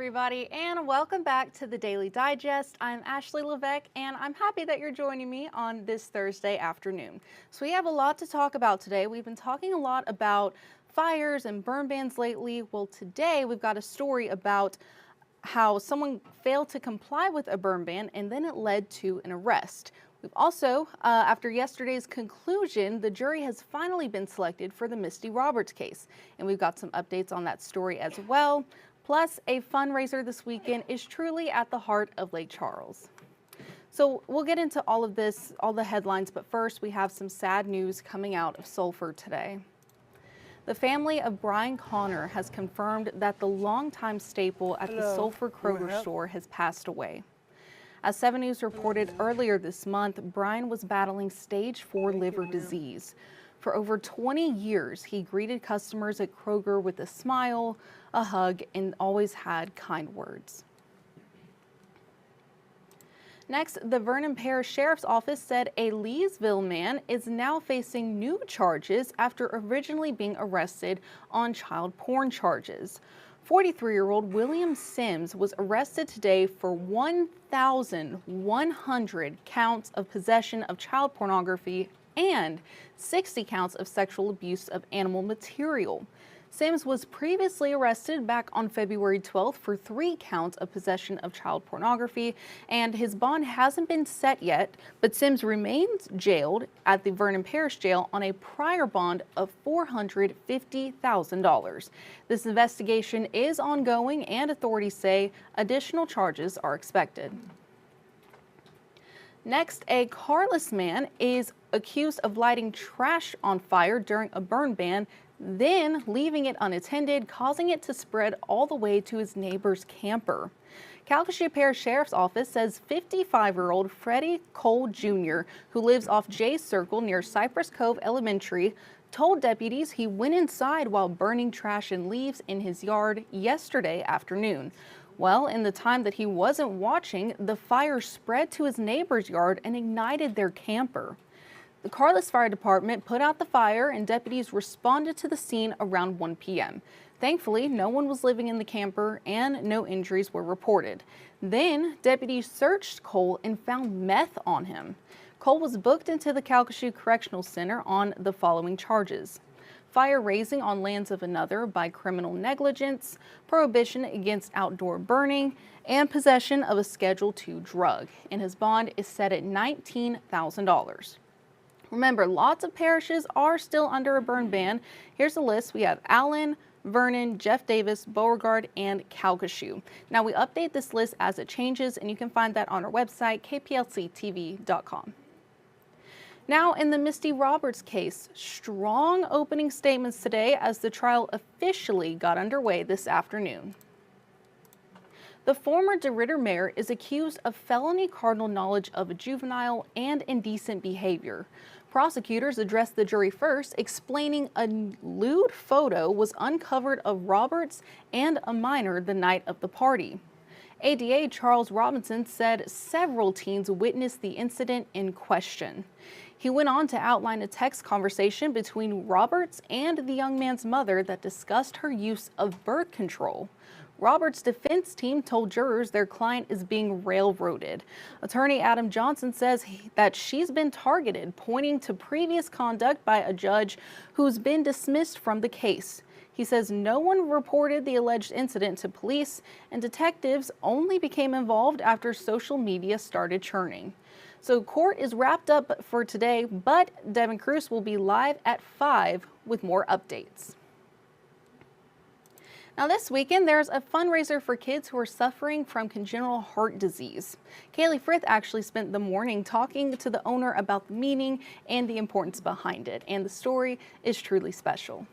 everybody, and welcome back to the Daily Digest. I'm Ashley Levesque, and I'm happy that you're joining me on this Thursday afternoon. So we have a lot to talk about today. We've been talking a lot about fires and burn bans lately. Well, today we've got a story about how someone failed to comply with a burn ban and then it led to an arrest. We've also, after yesterday's conclusion, the jury has finally been selected for the Misty Roberts case. And we've got some updates on that story as well. Plus, a fundraiser this weekend is truly at the heart of Lake Charles. So we'll get into all of this, all the headlines, but first we have some sad news coming out of Sulphur today. The family of Brian Connor has confirmed that the longtime staple at the Sulphur Kroger store has passed away. As 7 News reported earlier this month, Brian was battling stage 4 liver disease. For over 20 years, he greeted customers at Kroger with a smile, a hug, and always had kind words. Next, the Vernon Parish Sheriff's Office said a Leesville man is now facing new charges after originally being arrested on child porn charges. 43-year-old William Sims was arrested today for 1,100 counts of possession of child pornography and 60 counts of sexual abuse of animal material. Sims was previously arrested back on February 12th for 3 counts of possession of child pornography, and his bond hasn't been set yet, but Sims remains jailed at the Vernon Parish Jail on a prior bond of $450,000. This investigation is ongoing, and authorities say additional charges are expected. Next, a carless man is accused of lighting trash on fire during a burn ban, then leaving it unattended, causing it to spread all the way to his neighbor's camper. Calcasieu Parish Sheriff's Office says 55-year-old Freddie Cole Jr., who lives off Jay's Circle near Cypress Cove Elementary, told deputies he went inside while burning trash and leaves in his yard yesterday afternoon. Well, in the time that he wasn't watching, the fire spread to his neighbor's yard and ignited their camper. The Carlisle Fire Department put out the fire and deputies responded to the scene around 1 p.m. Thankfully, no one was living in the camper and no injuries were reported. Then, deputies searched Cole and found meth on him. Cole was booked into the Calcasieu Correctional Center on the following charges: fire raising on lands of another by criminal negligence, prohibition against outdoor burning, and possession of a Schedule II drug. And his bond is set at $19,000. Remember, lots of parishes are still under a burn ban. Here's a list. We have Allen, Vernon, Jeff Davis, Beauregard, and Calcasieu. Now, we update this list as it changes, and you can find that on our website, kplctv.com. Now, in the Misty Roberts case, strong opening statements today as the trial officially got underway this afternoon. The former DeRidder mayor is accused of felony cardinal knowledge of a juvenile and indecent behavior. Prosecutors addressed the jury first, explaining a lewd photo was uncovered of Roberts and a minor the night of the party. ADA Charles Robinson said several teens witnessed the incident in question. He went on to outline a text conversation between Roberts and the young man's mother that discussed her use of birth control. Roberts' defense team told jurors their client is being railroaded. Attorney Adam Johnson says that she's been targeted, pointing to previous conduct by a judge who's been dismissed from the case. He says no one reported the alleged incident to police, and detectives only became involved after social media started churning. So court is wrapped up for today, but Devin Cruz will be live at 5 with more updates. Now this weekend, there's a fundraiser for kids who are suffering from congenital heart disease. Kaylee Frith actually spent the morning talking to the owner about the meaning and the importance behind it, and the story is truly special.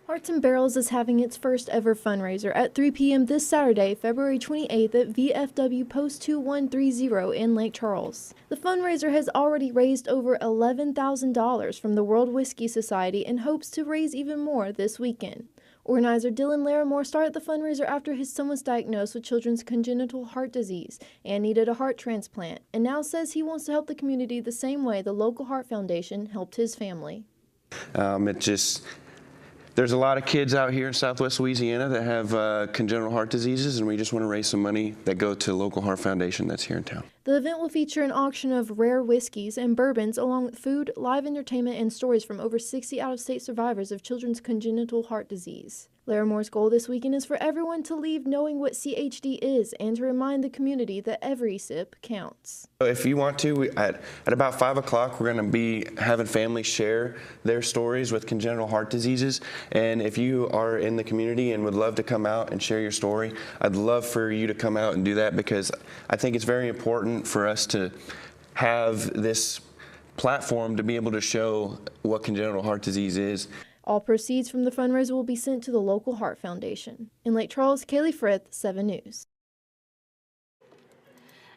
Hearts and Barrels is having its first ever fundraiser at 3 p.m. this Saturday, February 28th at VFW Post 2130 in Lake Charles. The fundraiser has already raised over $11,000 from the World Whiskey Society and hopes to raise even more this weekend. Organizer Dylan Larimore started the fundraiser after his son was diagnosed with children's congenital heart disease and needed a heart transplant, and now says he wants to help the community the same way the local Heart Foundation helped his family. It just There's a lot of kids out here in Southwest Louisiana that have congenital heart diseases, and we just want to raise some money that go to local heart foundation that's here in town. The event will feature an auction of rare whiskeys and bourbons, along with food, live entertainment, and stories from over 60 out-of-state survivors of children's congenital heart disease. Laramore's goal this weekend is for everyone to leave knowing what CHD is and to remind the community that every sip counts. If you want to, at about 5 o'clock, we're going to be having families share their stories with congenital heart diseases. And if you are in the community and would love to come out and share your story, I'd love for you to come out and do that, because I think it's very important for us to have this platform to be able to show what congenital heart disease is. All proceeds from the fundraiser will be sent to the local Heart Foundation. In Lake Charles, Kaylee Frith, 7 News.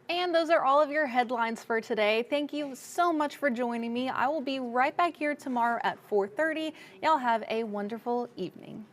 And those are all of your headlines for today. Thank you so much for joining me. I will be right back here tomorrow at 4:30. Y'all have a wonderful evening.